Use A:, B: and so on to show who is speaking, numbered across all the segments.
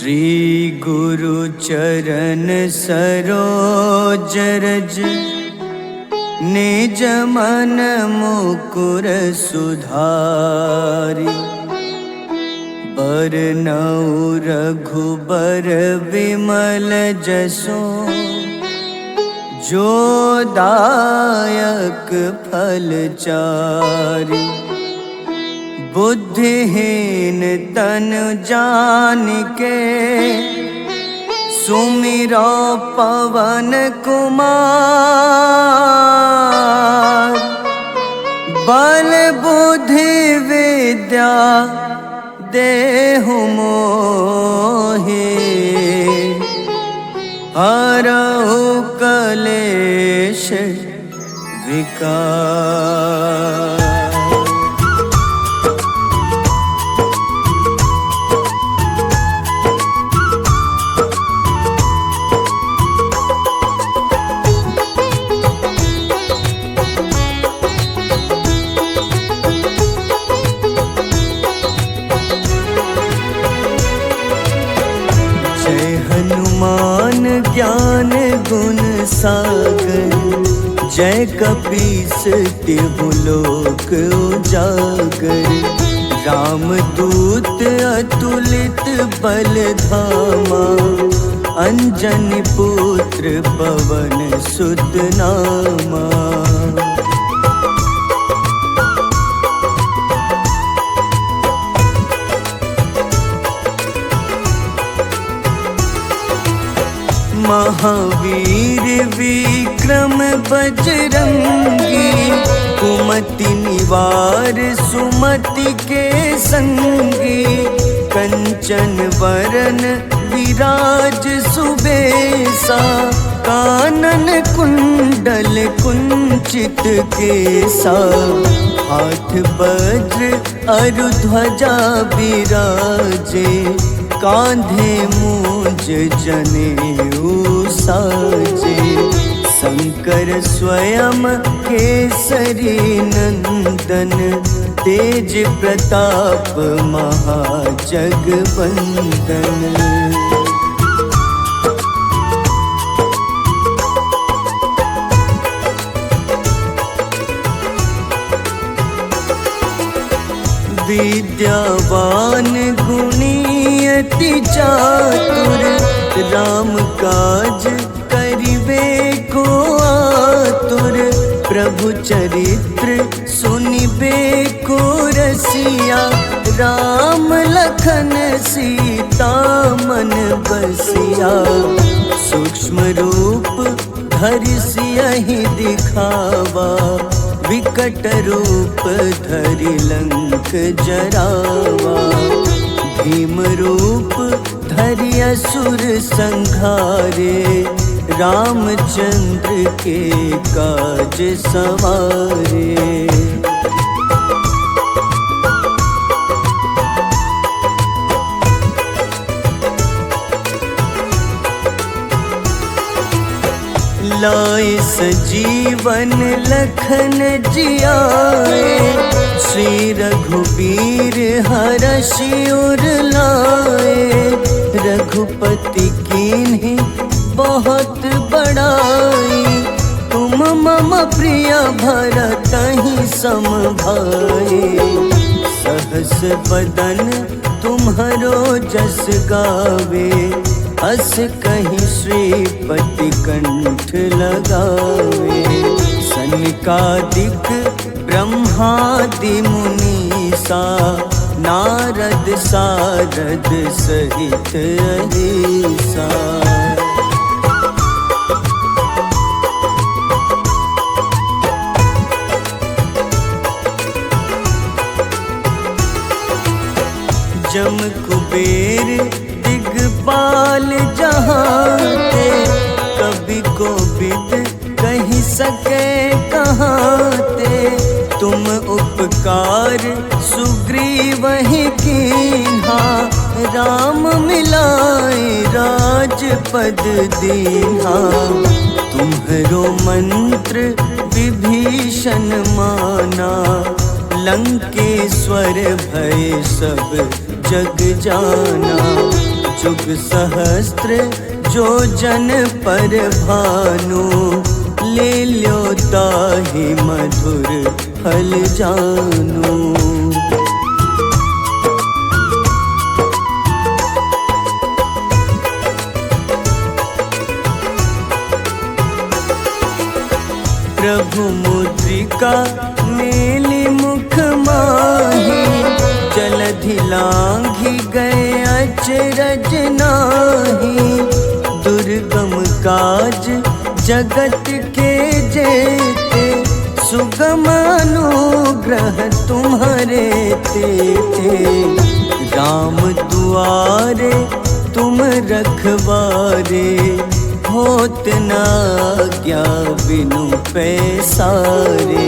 A: श्री गुरु चरण सरोज रज निज मन मुकुर सुधारि। बरनउँ रघुबर विमल जसु जो दायक फल चारि। बुद्धिहीन तनु जानिके सुमिरो पवन कुमार। बल बुद्धि विद्या देहु मोहि हरहु कलेश विकार। हनुमान ज्ञान गुण सागर जय कपीस तिहु लोक उजागर। रामदूत अतुलित बल धामा अंजनी पुत्र पवन सुत नामा। महावीर विक्रम बजरंगी कुमति निवार सुमति के संगी। कंचन वरन विराज सुबेसा कानन कुंडल कुंचित केसा। हाथ वज्र अरु ध्वजा बिराजे कांधे मूंज जनेऊ साजे। शंकर स्वयं केसरी नंदन तेज प्रताप महाजगवंदन। विद्यावान गुणी अति चातुर राम काज करिबे को आतुर। प्रभु चरित्र सुनिबे को रसिया राम लखन सीता मन बसिया। सूक्ष्म रूप धरि सियहि दिखावा विकट रूप धरि लंक जरावा। भीम रूप धरि असुर संहारे रामचंद्र के काज सवारे। लाए सजीवन लखन जियाए श्री रघुबीर हरषि उर लाए। रघुपति कीन्ही बहुत बड़ाई तुम मम प्रिय भरतहि सम भाई। सहस बदन तुम्हरो जस गावे अस कहीं श्रीपति कंठ लगावे। सनकादिक ब्रह्मादि मुनीसा नारद सारद सहित अहिसा। जम कुबेर दिगपाल जहाते कभी कोविद कही सके कहाते। तुम उपकार सुग्रीवहि कीन्हा राम मिलाए राजपद दीन्हा। तुम्हरो मंत्र विभीषण माना लंकेश्वर भय सब जग जाना। जुग सहस्त्र जो जन पर भानु, ले ल्यो ताहि मधुर फल जानू। प्रभु मुद्रिका मेली मुख माही, जलधि लांघि गए अचरज नाही। दुर्गम काज जगत के जेते, सुगम अनुग्रह तुम्हारे तेते। राम दुआरे तुम रखवारे, होत न आज्ञा बिनु पैसारे।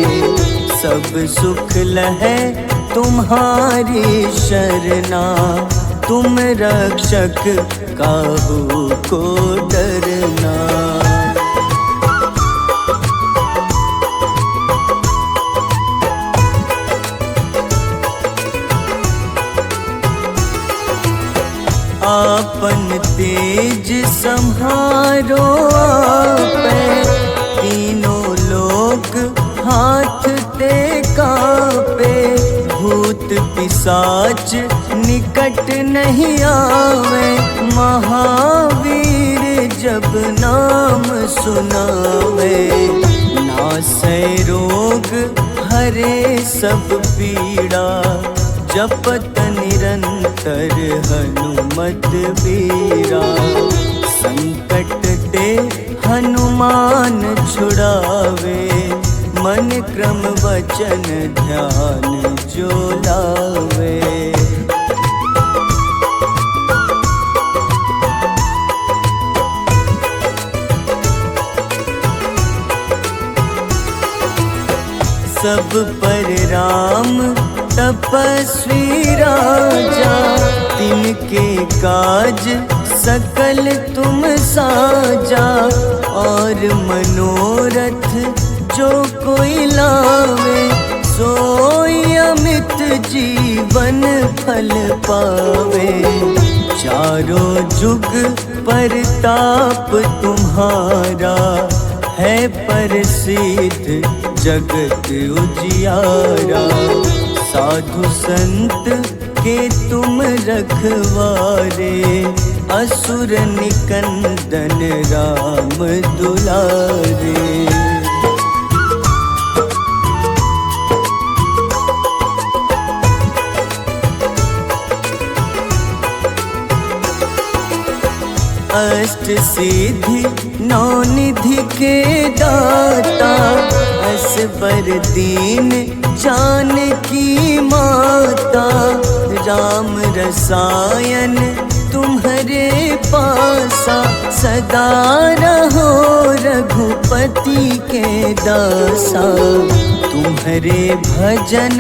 A: सब सुख लहै तुम्हारी शरणा, तुम रक्षक काहू को डरना। आपन तेज सम्हारो आपै, तीनों लोक हाथ ते कापे। भूत पिशाच निकट नहीं आवे, महावीर जब नाम सुनावे। नासै रोग हरे सब पीड़ा, जपत निरंतर हनुमत बीरा। संकट ते हनुमान छुड़ावे, मन क्रम वचन ध्यान जो लावे। सब पर राम तपस्वी राजा, तिनके काज सकल तुम साजा। और मनोरथ जो कोई लावे, सोई अमित जीवन फल पावे। चारों जुग परताप तुम्हारा, है प्रसिद्ध जगत उजियारा। साधु संत के तुम रखवारे, असुर निकंदन राम दुलारे। अष्ट सिद्धि नौ निधि के दाता, असबर दीन जानकी माता। राम रसायन तुम्हारे पासा, सदा रहो रघुपति के दासा। तुम्हारे भजन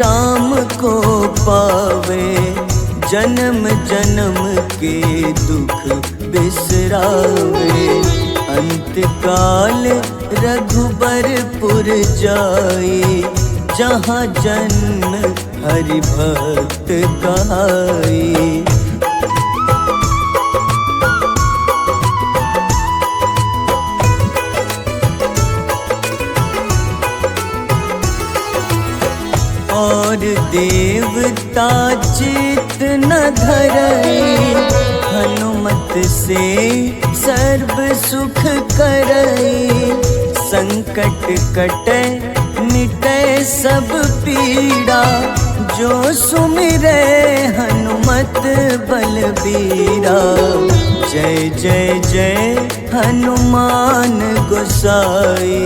A: राम को पावे, जन्म जन्म के दुख बिसरावे। अंत काल रघुबरपुर जाई, जहाँ जन्म हरि भक्त कहाई। और देवता चित न धरई, हनुमत से सर्व सुख करई। संकट कटै मिटै सब पीड़ा, जो सुमिरै हनुमत बलबीरा। जय जय जय हनुमान गोसाई,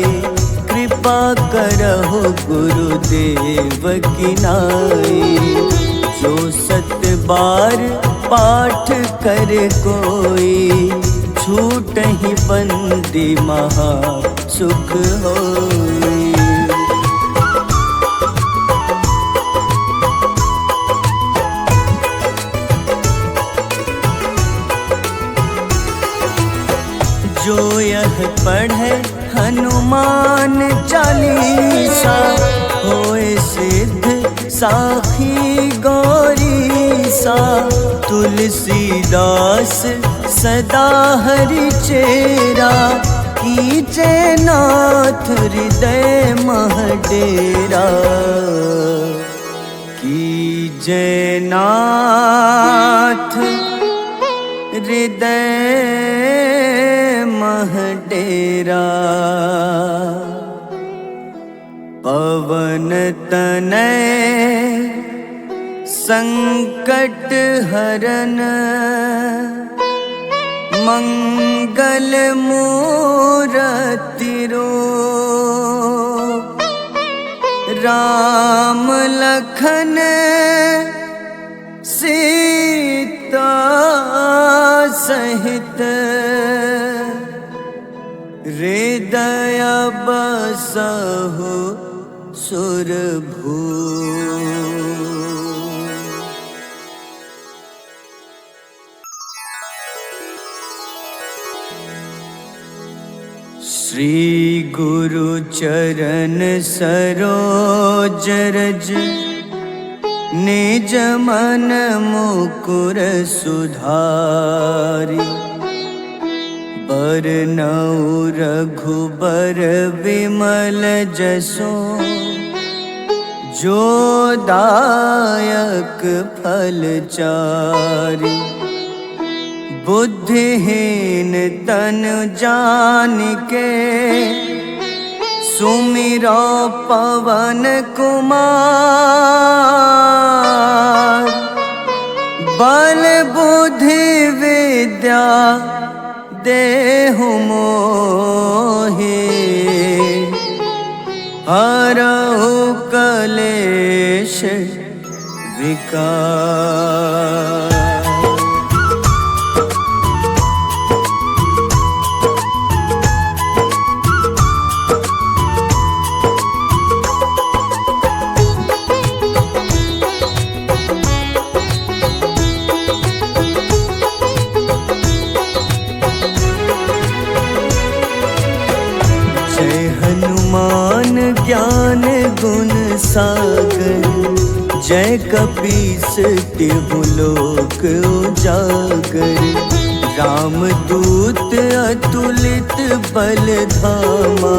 A: कृपा करहु गुरुदेव की नाई। जो सत बार पाठ कर कोई, छूटहि बंदी महा सुख होई। जो यह पढ़े हनुमान चालीसा, होए सिद्ध साखी गौरीसा। तुलसीदास सदा हरि चेरा, कीजे नाथ हृदय मह डेरा। कीजे नाथ हृदय मह डेरा। पवन तनय संकट हरन, मंगल मूरति रूप। राम लखन सीता सहित, हृदय बसहु सुरभूप। श्री गुरु चरण सरोज रज, निज मन मुकुर सुधारि। बरनउँ रघुबर विमल जसो, जो दायक फल चारि। बुद्धिहीन तनु जानिके, सुमिरो पवन कुमार। बल बुद्धि विद्या देहु मोहि, हरहु कलेश विकार। हनुमान ज्ञान गुण सागर, जय कपीस तिहु लोक उजागर। रामदूत अतुलित बल धामा,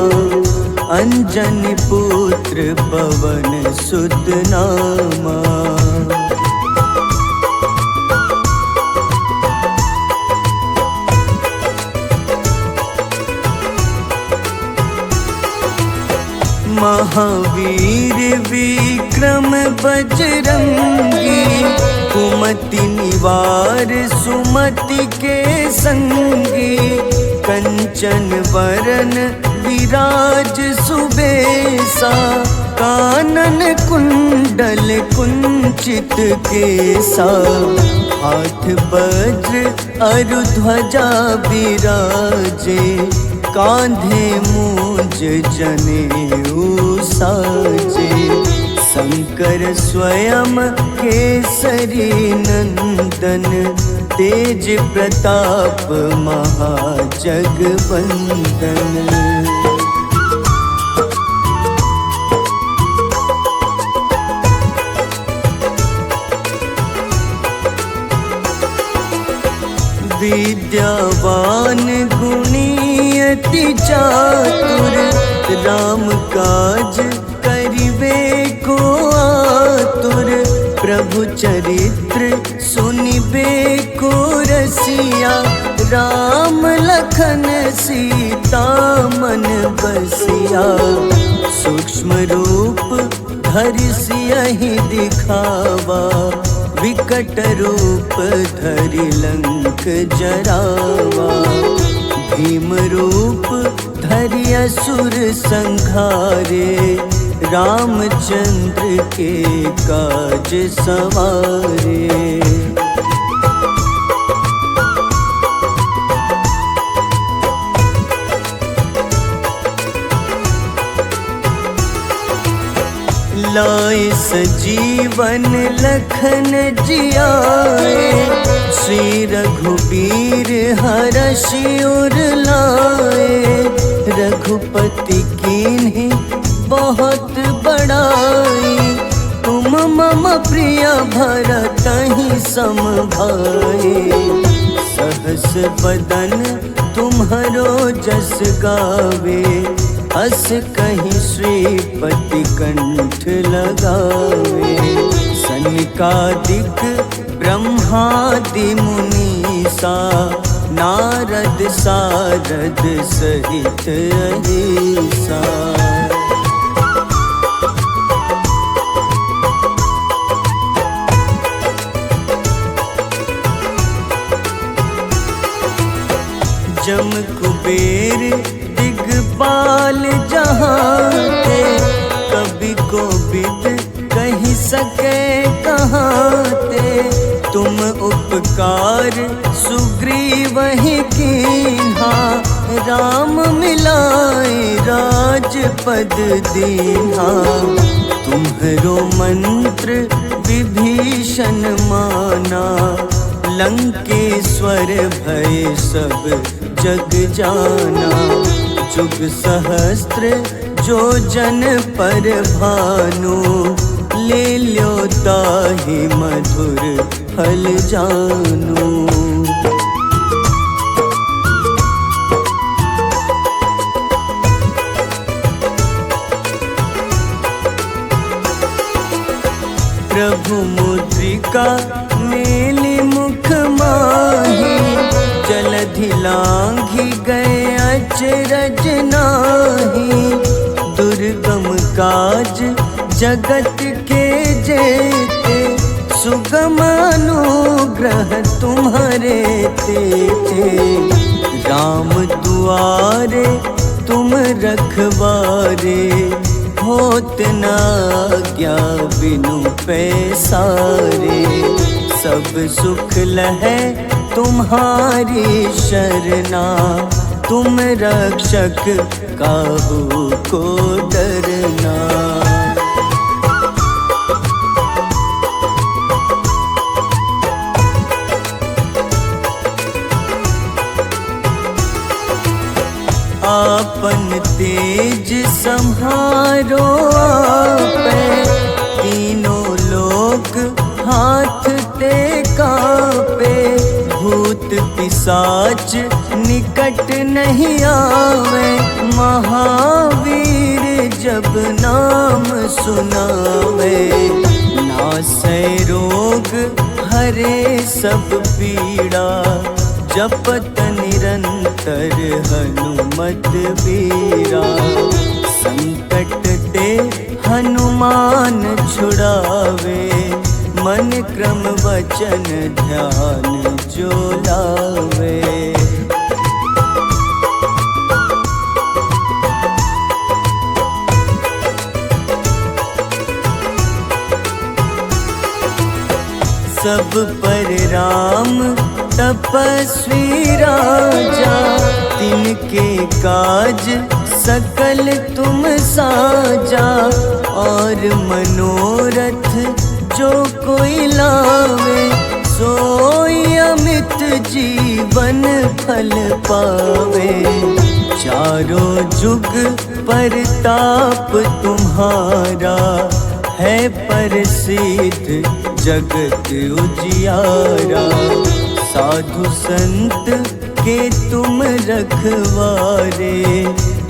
A: अंजनी पुत्र पवन सुत नामा। महावीर विक्रम बजरंगी, कुमति निवार सुमति के संगी। कंचन वरन विराज सुबेसा, कानन कुंडल कुंचित केसा। हाथ वज्र अरु ध्वजा बिराजे, कांधे मूंज जनेऊ साजे। शंकर स्वयं केसरी नंदन, तेज प्रताप महाजगवंदन। विद्यावान गुणी अति चातुर, राम काज करिबे को आतुर। प्रभु चरित्र सुनिबे को रसिया, राम लखन सीता मन बसिया। सूक्ष्म रूप धरि सियहि दिखावा, विकट रूप धरि लंक जरावा। भीम रूप धरि असुर संहारे, रामचंद्र के काज सवारे। लाए सजीवन लखन जियाए, श्री रघुबीर हरषि उर लाए। रघुपति कीन्ही बहुत बड़ाई, तुम मम प्रिय भरतहि सम भाए। सहस बदन तुम्हरो जस गावे, अस कहीं श्रीपति कंठ लगावे। सनकादिक ब्रह्मादि मुनीसा, नारद सारद सहित अहिसा। जम कुबेर दिगपाल जहाँते, कवि कोविद कही सके कहाँते। तुम उपकार सुग्रीवहि कीन्हा, राम मिलाए राजपद दीन्हा। तुम्हरो मंत्र विभीषण माना, लंकेश्वर भय सब जग जाना। जुग सहस्त्र जो जन पर भानु, ले ल्यो ताहि मधुर फल जानू। प्रभु मुद्रिका मेलि मुख माही, जलधि लांघि गए अचरज नाही। दुर्गम काज जगत के जेते, सुगम अनुग्रह तुम्हारे तेते। राम दुआरे तुम रखवारे, होत न आज्ञा बिनु पैसारे। सब सुख लहै तुम्हारी शरणा, तुम रक्षक काहू को डरना। आपन तेज सम्हारो आपै, तीनों लोक हाथ ते कापे। भूत पिशाच निकट नहीं आवे, महावीर जब नाम सुनावे। नासै रोग हरे सब पीड़ा, जपत निरंतर हनुमत बीरा। संकट ते हनुमान छुड़ावे, मन क्रम वचन ध्यान जो लावे। सब पर राम तपस्वी राजा, तिनके काज सकल तुम साजा। और मनोरथ जो कोई लावे, सोई अमित जीवन फल पावे। चारों जुग परताप तुम्हारा, है प्रसिद्ध जगत उजियारा। साधु संत के तुम रखवारे,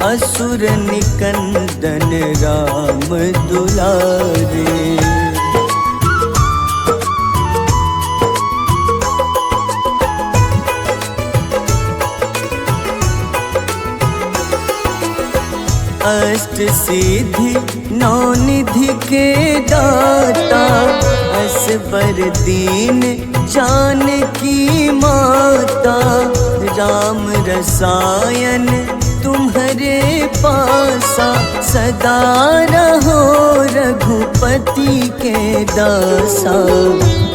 A: असुर निकंदन राम दुलारे। अष्ट सिद्धि नौ निधि के दाता, असबर दीन जानकी माता। राम रसायन तुम्हारे पासा, सदा रहो रघुपति के दासा।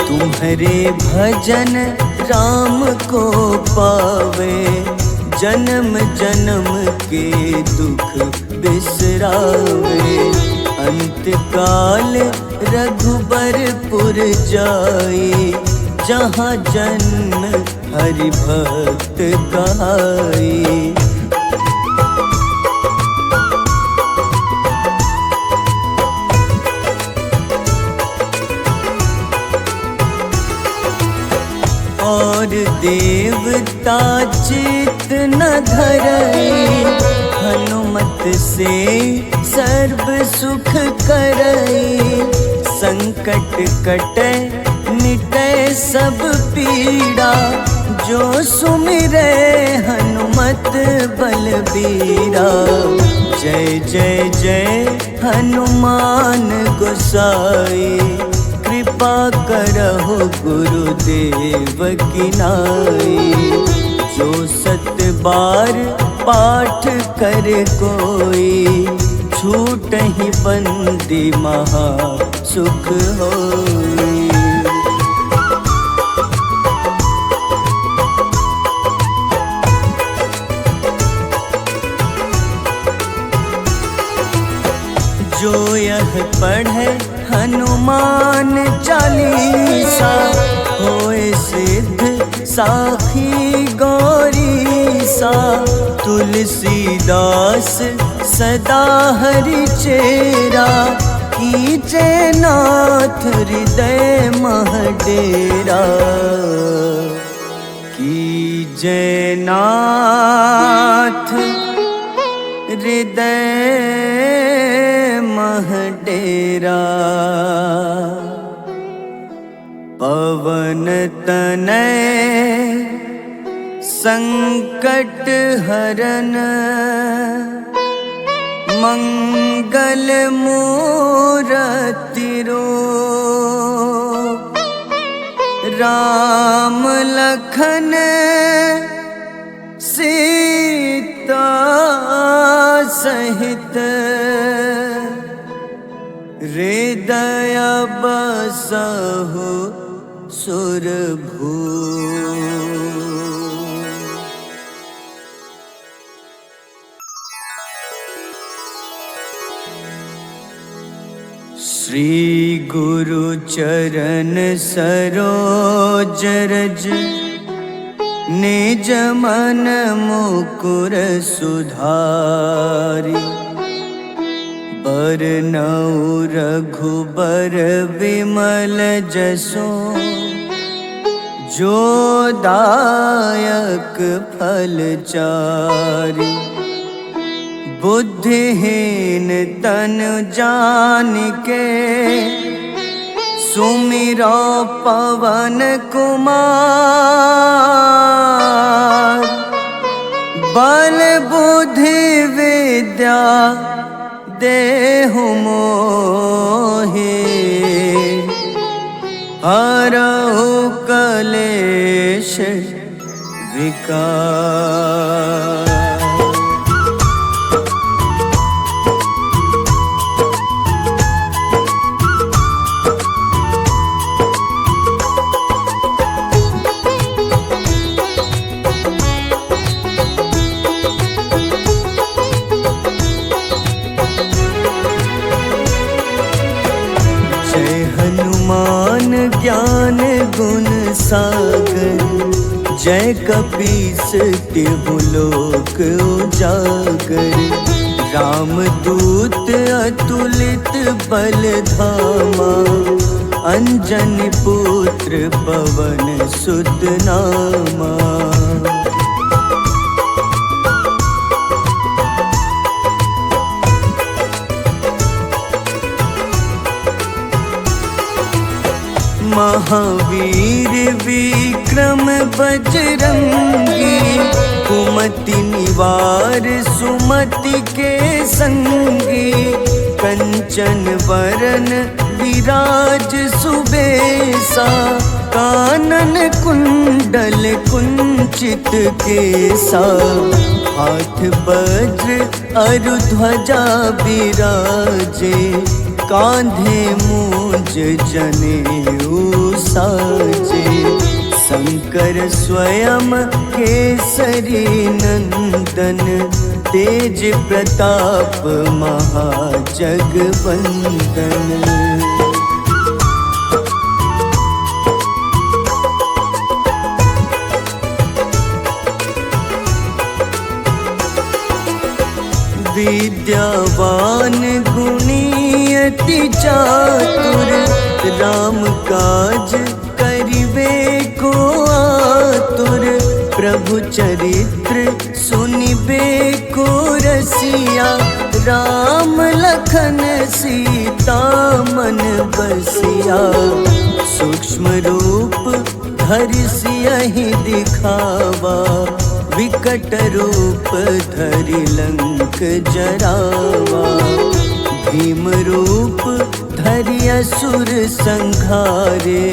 A: तुम्हारे भजन राम को पावे, जन्म जन्म के दुख बिसरावे। अंत काल रघुबरपुर जाए, जहाँ जन्म हरि भक्त कहाए। और देवता चित न धरई, हनुमत से सर्व सुख करई। संकट कटे मिटे सब पीड़ा, जो सुमिरे हनुमत बलबीरा। जय जय जय हनुमान गोसाई, कृपा करहु गुरुदेव की नाई। जो 7 बार पाठ करे कोई, छूटहि बंदी महा सुख होई। जो यह पढ़े हनुमान चालीसा, होए सिद्ध साखी गौरीसा। तुलसीदास सदा हरि चेरा, कीजे नाथ हृदय मह डेरा। कीजे नाथ हृदय मह डेरा। पवन तनय संकट हरन, मंगल मूरति रूप। राम लखन सीता सहित, हृदय बसहु सुरभूप। श्री गुरु चरण सरोज रज, निज मन मुकुर सुधारि। बरनउँ रघुबर विमल जसो, जो दायक फल चारि। बुद्धिहीन तनु जानिके, सुमिरो पवन कुमार। बल बुद्धि विद्या देहु मोहि, हरहु कलेश विकार। हनुमान ज्ञान गुण सागर, जय कपीस तिहु लोक उजागर। रामदूत अतुलित बल धामा, अंजनी पुत्र पवन सुत नामा। महावीर विक्रम बजरंगी, कुमति निवार सुमति के संगी। कंचन वरन विराज सुबेसा, कानन कुंडल कुंचित केसा। हाथ वज्र अरु ध्वजा बिराजे, कांधे मूंज जनेऊ साजे। शंकर स्वयं केसरी नंदन, तेज प्रताप महाजगवंदन। विद्यावान गुणी अति चातुर, राम काज करिबे को आतुर। प्रभु चरित्र सुनिबे को रसिया, राम लखन सीता मन बसिया। सूक्ष्म रूप धरि सियहि दिखावा, विकट रूप धरि लंक जरावा। भीम रूप धरि असुर संहारे,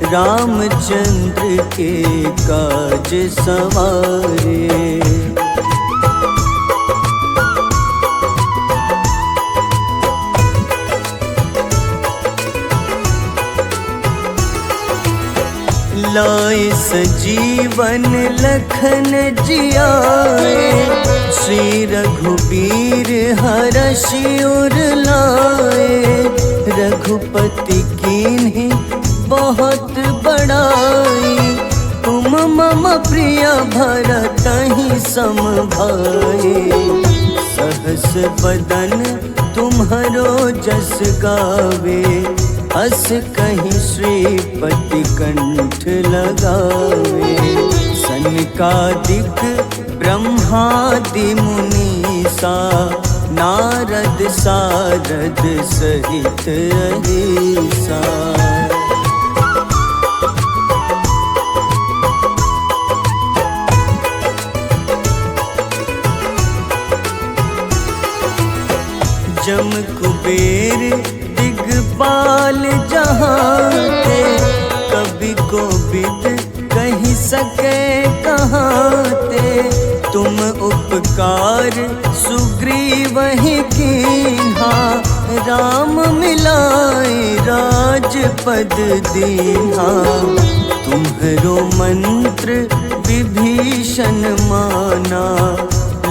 A: रामचंद्र के काज सवारे। लाए सजीवन लखन जियाए, श्री रघुबीर हरषि उर लाए। रघुपति कीन्ही बहुत बड़ाई, तुम मम प्रिय भरतहि सम भाई। सहस बदन तुम्हरो जस गावे, अस कहीं श्रीपति कंठ लगावे। सनकादिक ब्रह्मादि मुनीसा, नारद सारद सहित अहिसा। जम कुबेर दिगपाल जहाँते, कवि कोविद कहि सके कहाँते। तुम उपकार सुग्रीवहि कीन्हा, राम मिलाए राजपद दीन्हा। तुम्हरो मंत्र विभीषण माना,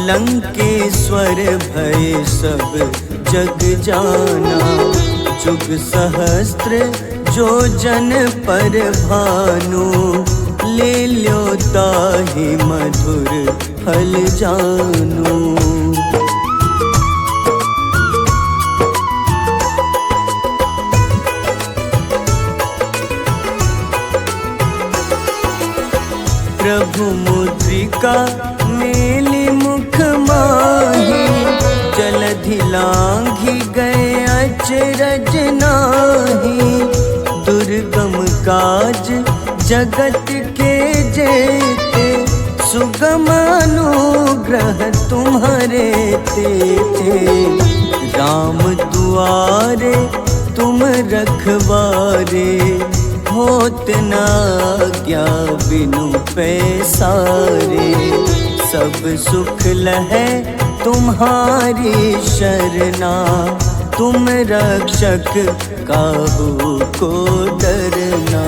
A: लंकेश्वर भय सब जग जाना। जुग सहस्त्र जो जन पर भानु, ले ल्यो ताहि मधुर फल जानू। प्रभु मुद्रिका मेलि मुख माही, जलधि लांघि गए अचरज नाही। दुर्गम काज जगत के जेते, सुगम अनुग्रह तुम्हारे तेते। राम दुआरे तुम रखवारे, होत न आज्ञा बिनु पैसारे। सब सुख लहै तुम्हारी शरणा, तुम रक्षक काहू को डरना।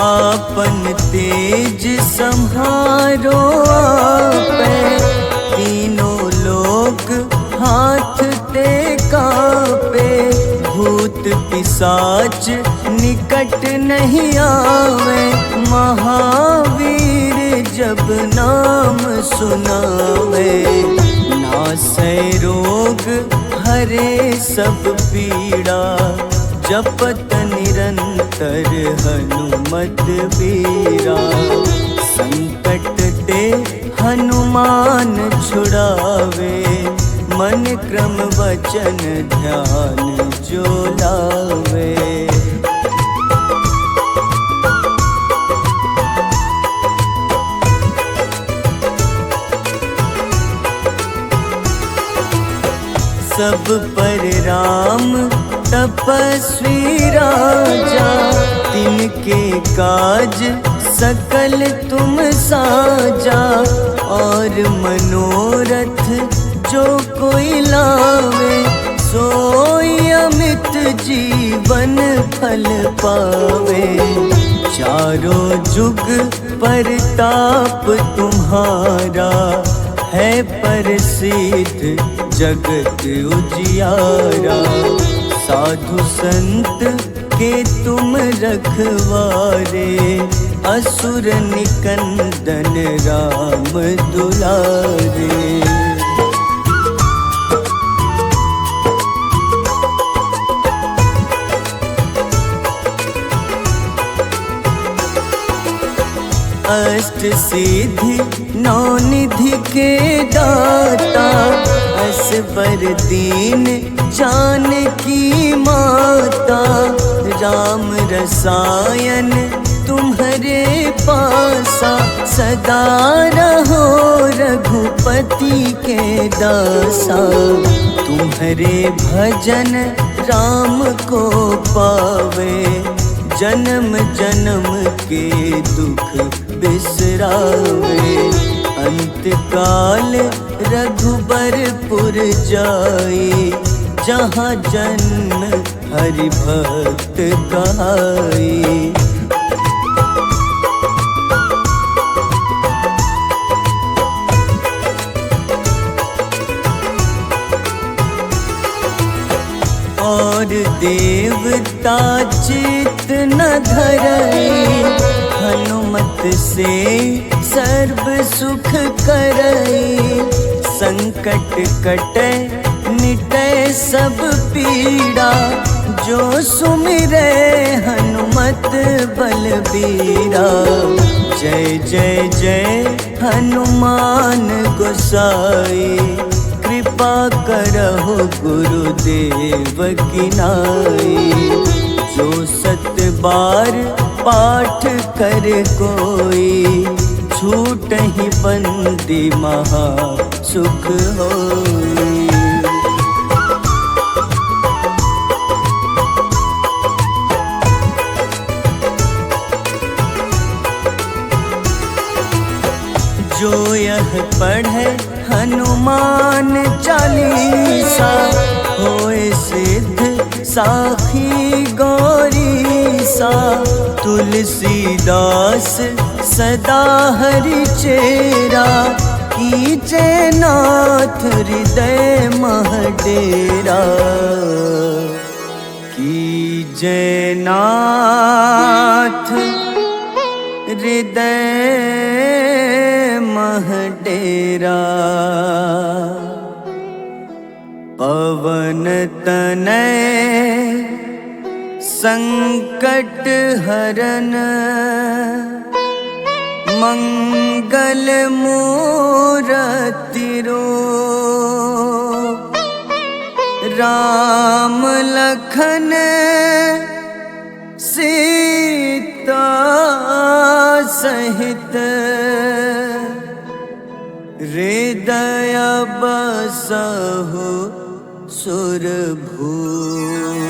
A: आपन तेज सम्हारो आपै, तीनों लोक हाथ ते कापे। भूत पिशाच निकट नहीं आवे, महावीर जब नाम सुनावे। नासै रोग हरे सब पीड़ा, जपत निरंतर हनुमत बीरा। संकट ते हनुमान छुड़ावे, मन क्रम वचन ध्यान जो लावे। सब पर राम तपस्वी राजा, तिनके काज सकल तुम साजा। और मनोरथ जो कोई लावे, सोई अमित जीवन फल पावे। चारों जुग परताप तुम्हारा, है प्रसिद्ध जगत उजियारा। साधु संत के तुम रखवारे, असुर निकंदन राम दुलारे। अष्ट सिद्धि नौ निधि के दाता, असबर दीन जानकी माता। राम रसायन तुम्हारे पासा, सदा रहो रघुपति के दासा। तुम्हारे भजन राम को पावे, जन्म जन्म के दुख बिसरावे। अंत काल रघुबरपुर जाई, जहाँ जन्म हरि भक्त कहाई। और देवता चित न धरई, हनुमत से सर्व सुख करई। संकट कटे मिटे सब पीड़ा, जो सुमिरे हनुमत बलबीरा। जय जय जय हनुमान गोसाई, कृपा करहु गुरुदेव की नाई। जो सत बार पाठ कर कोई, छूटहि बंदी महा सुख होई। जो यह पढ़े हनुमान चालीसा, होए सिद्ध साखी गौरीसा। तुलसीदास सदा हरि चेरा, कीजे नाथ हृदय मह डेरा। कीजे नाथ हृदय मह डेरा। पवन तनय संकट हरन, मंगल मूरति रूप। राम लखन सीता सहित, हृदय बसहु सुरभूप।